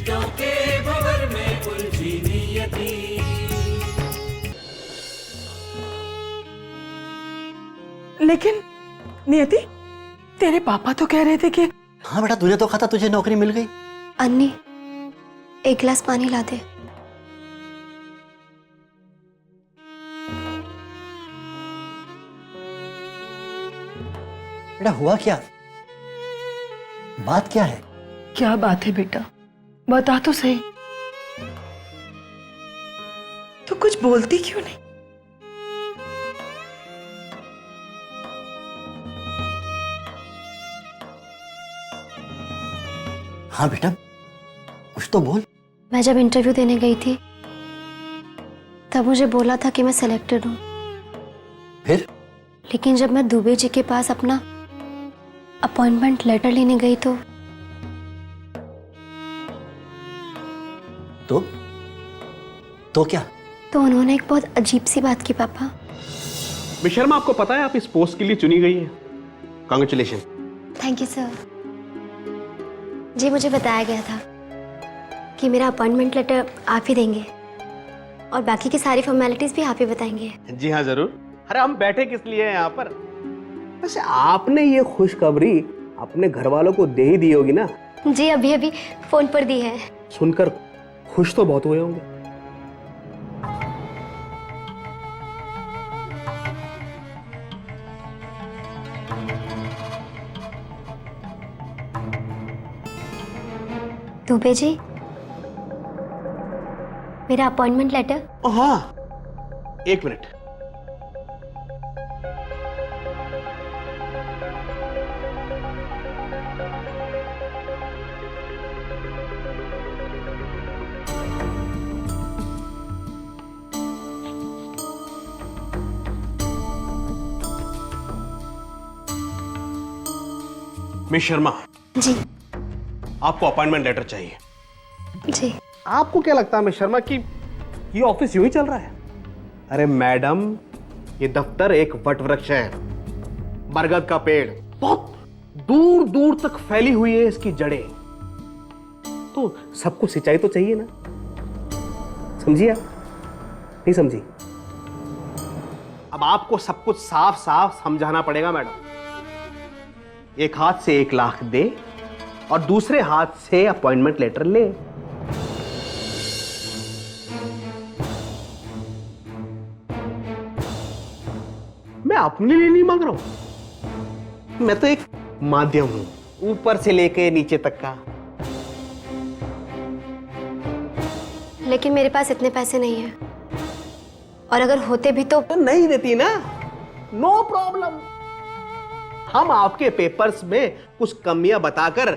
रिश्तों के भंवर में उलझी नियति। लेकिन नियति, तेरे पापा तो कह रहे थे कि। हाँ बेटा, तूने तो कहा था तुझे नौकरी मिल गई। अन्नी, एक गिलास पानी ला दे। बेटा हुआ क्या? बात क्या है? क्या बात है बेटा, बता तो सही। तू कुछ बोलती क्यों नहीं? हाँ बेटा, कुछ तो बोल। मैं जब इंटरव्यू देने गई थी तब मुझे बोला था कि मैं सिलेक्टेड हूँ। फिर? लेकिन जब मैं दुबे जी के पास अपना अपॉइंटमेंट लेटर लेने गई तो क्या? तो उन्होंने एक बहुत अजीब सी बात की पापा। मिस शर्मा, आपको पता है आप इस पोस्ट के लिए चुनी गई हैं। कांग्रेचुलेशन। Thank you sir. जी, मुझे बताया गया था कि मेरा अपॉइंटमेंट लेटर आप ही देंगे और बाकी की सारी फॉर्मेलिटीज भी आप ही बताएंगे। जी हाँ, जरूर। अरे हम बैठे किस लिए हैं यहाँ पर? वैसे आपने ये खुशखबरी अपने घर वालों को दे ही दी होगी ना? जी, अभी अभी फोन पर दी है। सुनकर खुश तो बहुत हुए होंगे। दुबे जी, मेरा अपॉइंटमेंट लेटर। हाँ, एक मिनट। मिस शर्मा जी। आपको अपॉइंटमेंट लेटर चाहिए। जी। आपको क्या लगता है मिस शर्मा कि ये ऑफिस यूं ही चल रहा है? अरे मैडम, ये दफ्तर एक वट वृक्ष है, बरगद का पेड़, बहुत दूर दूर तक फैली हुई है इसकी जड़ें। तो सबको सिंचाई तो चाहिए ना? समझिए आप? नहीं समझी? अब आपको सब कुछ साफ साफ समझाना पड़ेगा मैडम। एक हाथ से 1 लाख दे और दूसरे हाथ से अपॉइंटमेंट लेटर ले। मैं अपने लिए नहीं मांग रहा हूं, मैं तो एक माध्यम हूं, ऊपर से लेके नीचे तक का। लेकिन मेरे पास इतने पैसे नहीं है, और अगर होते भी तो नहीं देती ना? No problem. हम आपके पेपर्स में कुछ कमियां बताकर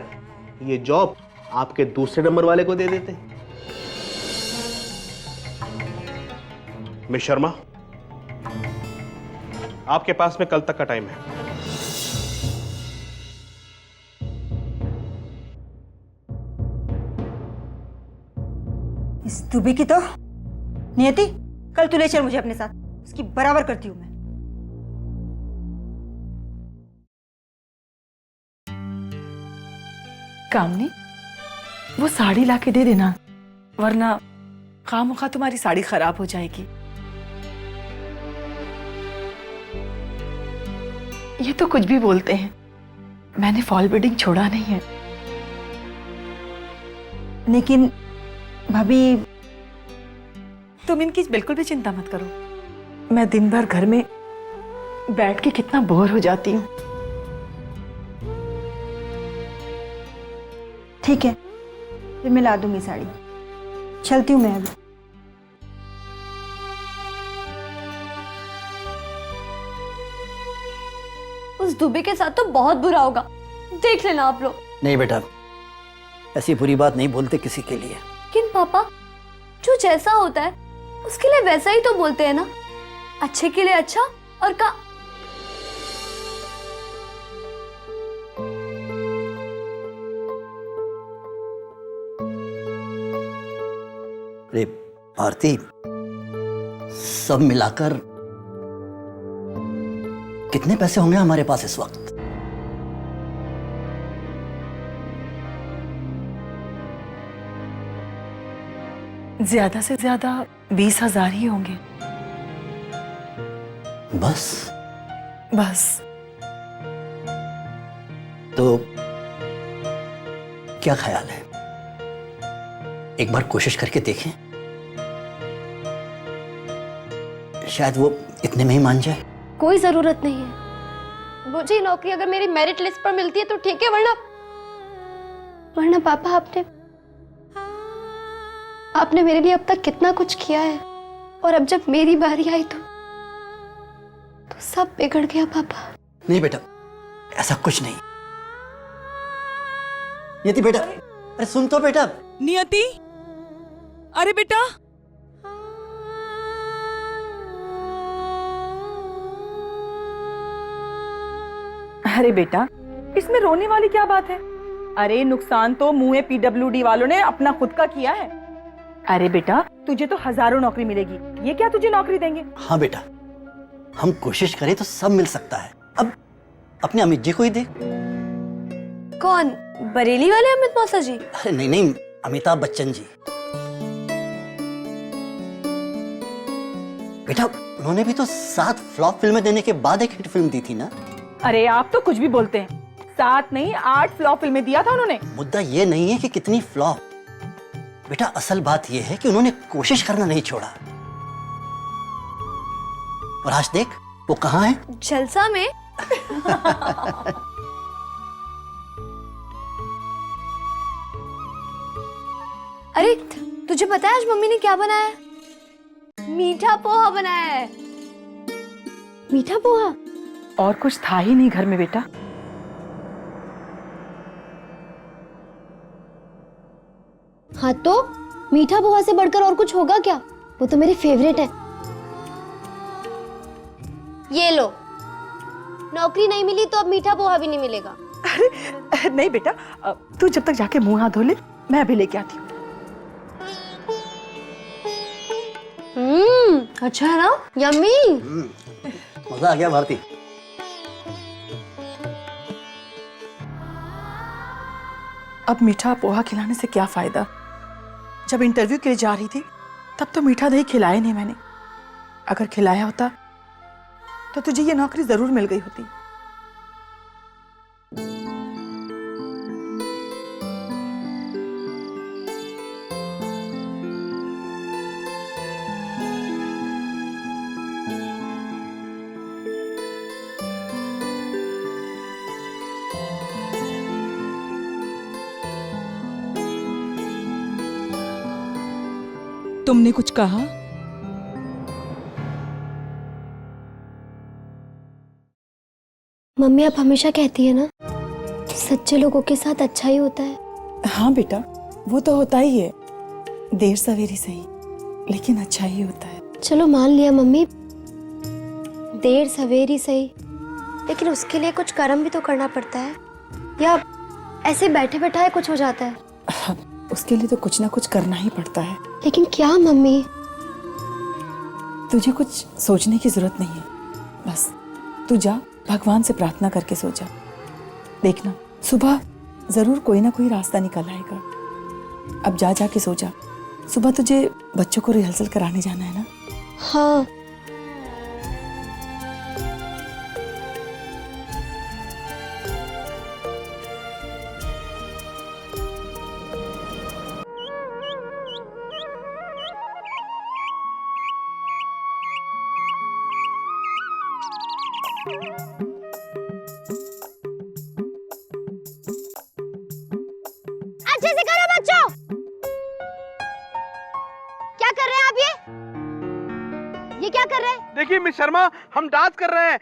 ये जॉब आपके दूसरे नंबर वाले को दे देते हैं। मिस शर्मा, आपके पास में कल तक का टाइम है। इस दुबे की तो नियति, कल तू ले चल मुझे अपने साथ, उसकी बराबर करती हूं मैं। कामनी, वो साड़ी लाके दे देना, वरना खामखा तुम्हारी साड़ी खराब हो जाएगी। ये तो कुछ भी बोलते हैं, मैंने फॉल बीडिंग छोड़ा नहीं है। लेकिन भाभी, तुम इनकी बिल्कुल भी चिंता मत करो। मैं दिन भर घर में बैठ के कितना बोर हो जाती हूँ। ठीक है, फिर मैं ला दूंगी साड़ी। चलती हूँ मैं अभी। उस दुबे के साथ तो बहुत बुरा होगा, देख लेना आप लोग। नहीं बेटा, ऐसी बुरी बात नहीं बोलते किसी के लिए। लेकिन पापा, जो जैसा होता है उसके लिए वैसा ही तो बोलते हैं ना। अच्छे के लिए अच्छा और का। अरे भारती, सब मिलाकर कितने पैसे होंगे हमारे पास इस वक्त? ज्यादा से ज्यादा 20,000 ही होंगे। बस? बस। तो क्या ख्याल है, एक बार कोशिश करके देखें, शायद वो इतने में ही मान जाए। कोई जरूरत नहीं है। मुझे ये नौकरी अगर मेरी मेरिट लिस्ट पर मिलती है तो ठीक है, वरना वरना पापा आपने मेरे लिए अब तक कितना कुछ किया है, और अब जब मेरी बारी आई तो सब बिगड़ गया पापा। नहीं बेटा, ऐसा कुछ नहीं। नियति बेटा, अरे सुन तो बेटा। नियति, अरे बेटा। अरे बेटा, इसमें रोने वाली क्या बात है? अरे नुकसान तो मुंह पीडब्ल्यूडी वालों ने अपना खुद का किया है। अरे बेटा, तुझे तो हजारों नौकरी मिलेगी, ये क्या तुझे नौकरी देंगे? हाँ बेटा, हम कोशिश करें तो सब मिल सकता है। अब अपने अमित जी को ही देख। कौन? बरेली वाले अमित मौसा जी? अरे नहीं नहीं, अमिताभ बच्चन जी। बेटा, उन्होंने भी तो 7 फ्लॉप फिल्में देने के बाद एक हिट फिल्म दी थी ना। अरे आप तो कुछ भी बोलते हैं। 7 नहीं 8 फ्लॉप फिल्में दिया था उन्होंने। मुद्दा ये नहीं है कि कितनी फ्लॉप, बेटा असल बात ये है कि उन्होंने कोशिश करना नहीं छोड़ा। और आज देख वो कहाँ है? जलसा में। अरे तुझे पता है आज मम्मी ने क्या बनाया है? मीठा पोहा बनाया है। मीठा पोहा? और कुछ था ही नहीं घर में बेटा। हाँ तो मीठा पोहा से बढ़कर और कुछ होगा क्या? वो तो मेरे फेवरेट है। ये लो, नौकरी नहीं मिली तो अब मीठा पोहा भी नहीं मिलेगा। अरे नहीं बेटा, तू जब तक जाके मुंह हाथ धो ले, मैं अभी लेके आती हूँ। अच्छा है ना? यम्मी। मजा आ गया भारती। अब मीठा पोहा खिलाने से क्या फायदा? जब इंटरव्यू के लिए जा रही थी तब तो मीठा दही खिलाया नहीं मैंने। अगर खिलाया होता तो तुझे ये नौकरी जरूर मिल गई होती। तुमने कुछ कहा? मम्मी आप हमेशा कहती है ना, सच्चे लोगों के साथ अच्छा ही होता है। हाँ बेटा, वो तो होता ही है, देर सवेरी सही लेकिन अच्छा ही होता है। चलो मान लिया मम्मी, देर सवेरी सही, लेकिन उसके लिए कुछ कर्म भी तो करना पड़ता है, या ऐसे बैठे बैठाए कुछ हो जाता है? हाँ, उसके लिए तो कुछ ना कुछ करना ही पड़ता है। लेकिन क्या मम्मी? तुझे कुछ सोचने की जरूरत नहीं है, बस तू जा भगवान से प्रार्थना करके सो जा। देखना सुबह जरूर कोई ना कोई रास्ता निकल आएगा। अब जा के सो जा, सुबह तुझे बच्चों को रिहर्सल कराने जाना है ना। हाँ। अच्छे से करो बच्चों। क्या कर रहे हैं आप? ये क्या कर रहे हैं? देखिए मिस शर्मा, हम डांस कर रहे हैं।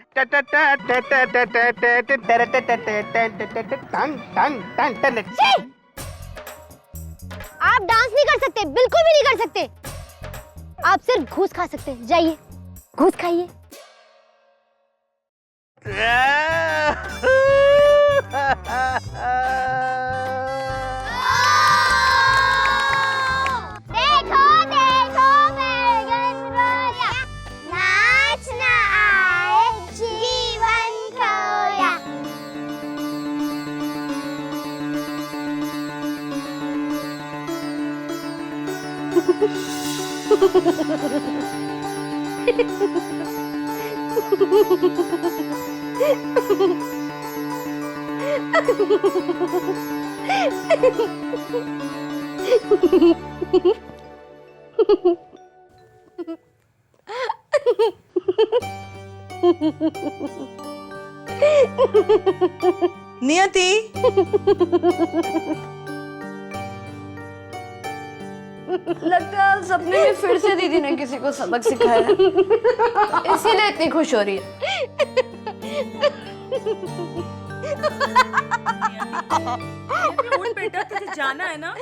आप डांस नहीं कर सकते, बिल्कुल भी नहीं कर सकते। आप सिर्फ घूस खा सकते हैं। जाइए घूस खाइए। देखो देखो नाच ना आए जीवन खोया। नियति, लगता है सपने में फिर से दीदी ने किसी को सबक सिखाया है। इसीलिए इतनी खुश हो रही है। उठ बेटा, तुझे जाना है ना।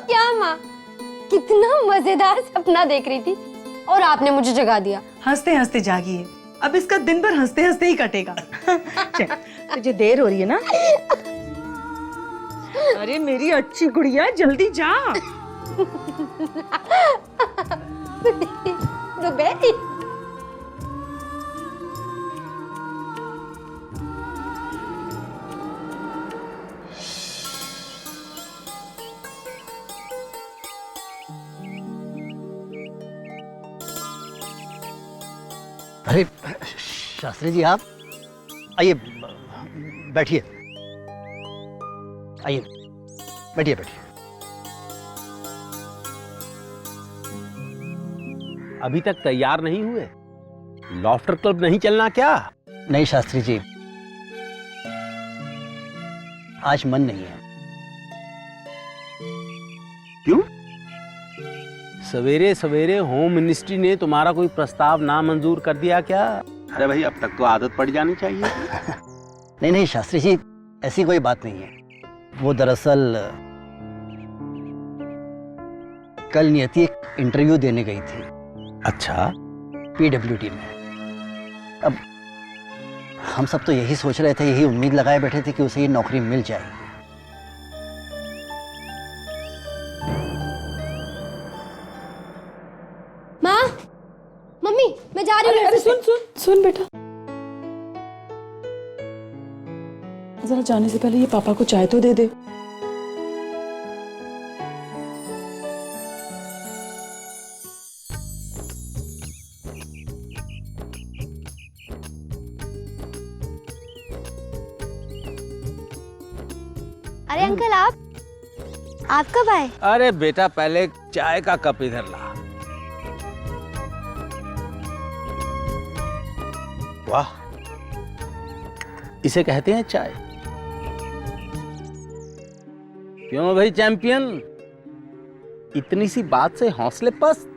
क्या माँ, कितना मजेदार सपना देख रही थी और आपने मुझे जगा दिया। हंसते हंसते जागी है, अब इसका दिन भर हंसते हंसते ही कटेगा। चल, तुझे देर हो रही है ना। अरे मेरी अच्छी गुड़िया, जल्दी जा। दुबे, अरे शास्त्री जी, आप आइए, बैठिए, आइए, बैठिए बैठिए। अभी तक तैयार नहीं हुए? लॉफ्टर क्लब नहीं चलना क्या? नहीं शास्त्री जी, आज मन नहीं है। क्यों? सवेरे सवेरे होम मिनिस्ट्री ने तुम्हारा कोई प्रस्ताव नामंजूर कर दिया क्या? अरे भाई, अब तक तो आदत पड़ जानी चाहिए। नहीं नहीं शास्त्री जी, ऐसी कोई बात नहीं है। वो दरअसल कल नियति एक इंटरव्यू देने गई थी। अच्छा, PWD में। अब हम सब तो यही सोच रहे थे, यही उम्मीद लगाए बैठे थे कि उसे ये नौकरी मिल जाएगी। माँ, मम्मी, मैं जा रही हूँ। अरे सुन सुन सुन बेटा, जरा जाने से पहले ये पापा को चाय तो दे दे। अरे अंकल, आप कब आए? अरे बेटा, पहले चाय का कप इधर ला। वाह, इसे कहते हैं चाय। क्यों भाई चैंपियन, इतनी सी बात से हौसले पस्त?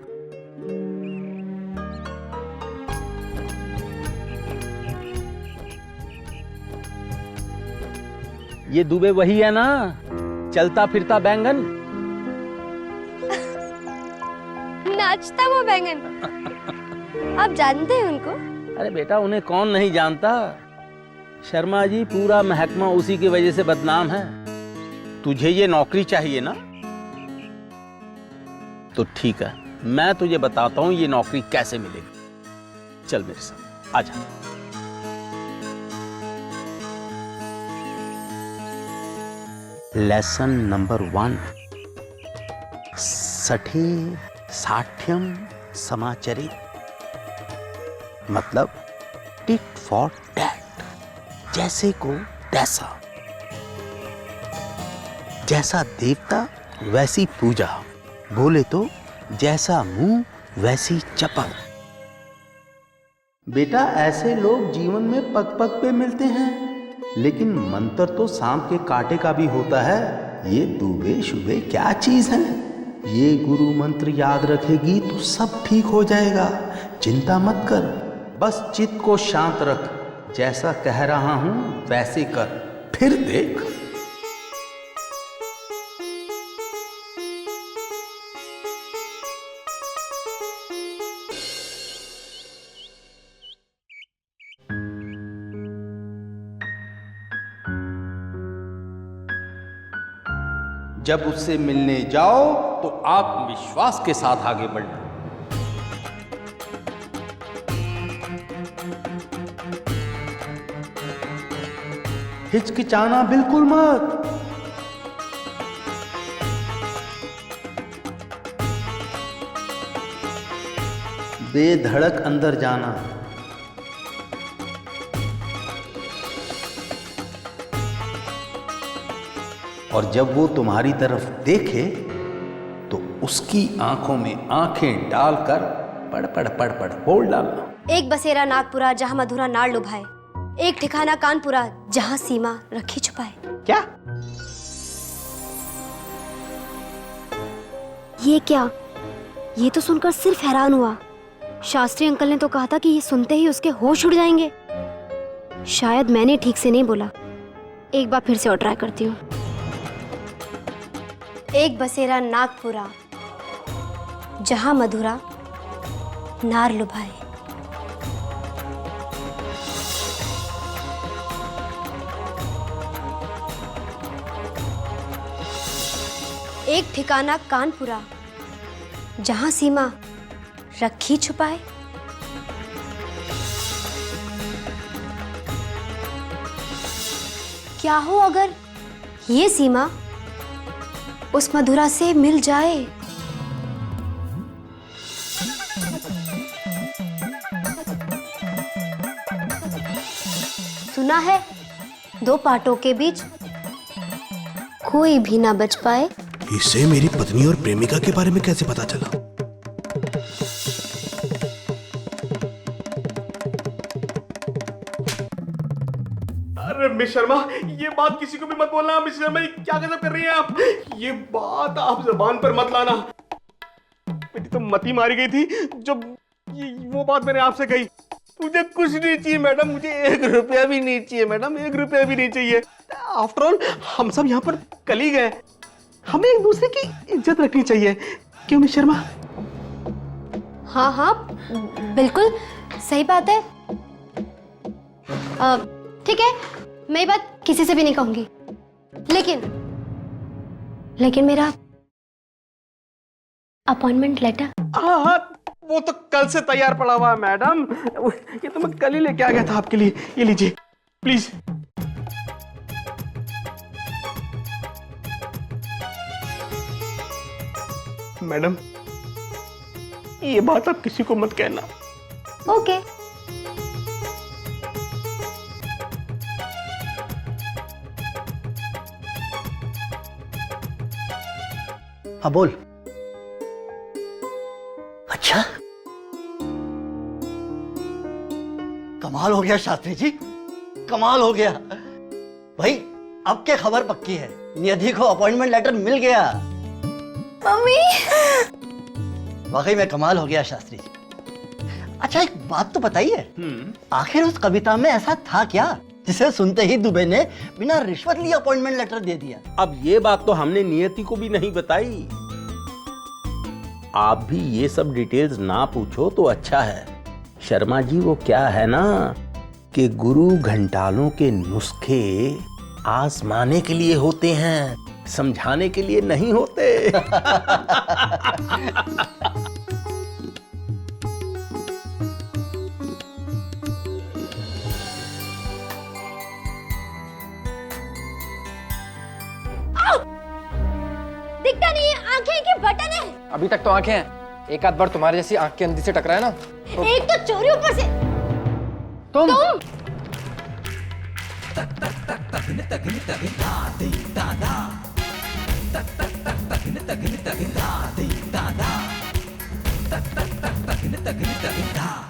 ये दुबे वही है ना, चलता फिरता बैंगन, नाचता हुआ बैंगन। आप जानते हैं उनको? अरे बेटा, उन्हें कौन नहीं जानता। शर्मा जी, पूरा महकमा उसी की वजह से बदनाम है। तुझे ये नौकरी चाहिए ना? तो ठीक है, मैं तुझे बताता हूं ये नौकरी कैसे मिलेगी। चल मेरे साथ, आजा। लेसन नंबर 1, सठे साठ्यम समाचरे, मतलब टिट फॉर टैट, जैसे को तैसा, जैसा देवता वैसी पूजा, बोले तो जैसा मुंह वैसी चपल। बेटा, ऐसे लोग जीवन में पग पग पे मिलते हैं, लेकिन मंत्र तो सांप के कांटे का भी होता है। ये दुबे शुबे क्या चीज है? ये गुरु मंत्र याद रखेगी तो सब ठीक हो जाएगा। चिंता मत कर, बस चित्त को शांत रख। जैसा कह रहा हूं वैसे कर, फिर देख। जब उससे मिलने जाओ तो आत्मविश्वास के साथ आगे बढ़ना। हिचकिचाना बिल्कुल मत। बेधड़क अंदर जाना। और जब वो तुम्हारी तरफ देखे तो उसकी आंखों में आंखें डालकर पड़ पड़ पड़ पड़ बोल डालना। एक बसेरा नागपुरा जहाँ मधुरा नाड़ लुभाए, एक ठिकाना कानपुरा जहाँ सीमा रखी छुपाए। क्या? ये क्या? ये तो सुनकर सिर्फ हैरान हुआ। शास्त्री अंकल ने तो कहा था कि ये सुनते ही उसके होश उड़ जाएंगे। शायद मैंने ठीक से नहीं बोला। एक बार फिर से और ट्राई करती हूँ। एक बसेरा नागपुरा जहाँ मधुरा नार लुभाए। एक ठिकाना कानपुरा जहां सीमा रखी छुपाए। क्या हो अगर ये सीमा उस मधुरा से मिल जाए? सुना है दो पाटों के बीच कोई भी ना बच पाए। इसे मेरी पत्नी और प्रेमिका के बारे में कैसे पता चला? अरे मिस शर्मा, ये बात किसी को भी मत बोलना। मिस शर्मा, ये क्या गजब कर रही हैं आप? ये बात आप जबान पर मत लाना। मेरी तो मती मारी गई थी जब वो बात मैंने आपसे कही। मुझे कुछ नहीं चाहिए मैडम, मुझे 1 रुपया भी नहीं चाहिए मैडम, 1 रुपया भी नहीं चाहिए। आफ्टर ऑल हम सब यहाँ पर कलीग हैं, हमें एक दूसरे की इज्जत रखनी चाहिए। क्यों मिस शर्मा? हाँ हाँ बिल्कुल सही बात है। ठीक है, मैं ये बात किसी से भी नहीं कहूंगी। लेकिन मेरा अपॉइंटमेंट लेटर। हाँ, वो तो कल से तैयार पड़ा हुआ है मैडम। ये तो मैं कल ही लेके आ गया था आपके लिए। ये लीजिए प्लीज। मैडम, ये बात आप किसी को मत कहना। ओके। हाँ बोल। अच्छा, कमाल हो गया शास्त्री जी, कमाल हो गया भाई। अब क्या खबर पक्की है, नियति को अपॉइंटमेंट लेटर मिल गया। मम्मी वाकई में कमाल हो गया शास्त्री जी। अच्छा एक बात तो बताइए, आखिर उस कविता में ऐसा था क्या जिसे सुनते ही दुबे ने बिना रिश्वत लिए अपॉइंटमेंट लेटर दे दिया? अब ये बात तो हमने नियति को भी नहीं बताई। आप भी ये सब डिटेल्स ना पूछो तो अच्छा है। शर्मा जी, वो क्या है ना कि गुरु घंटालों के नुस्खे आजमाने के लिए होते हैं, समझाने के लिए नहीं होते। दिखता नहीं है, आंखें के बटन है। अभी तक तो आंखें हैं, एक आध बार तुम्हारे जैसी आंख के अंधी से टकराए ना तो... एक तो चोरी ऊपर से तुम। Da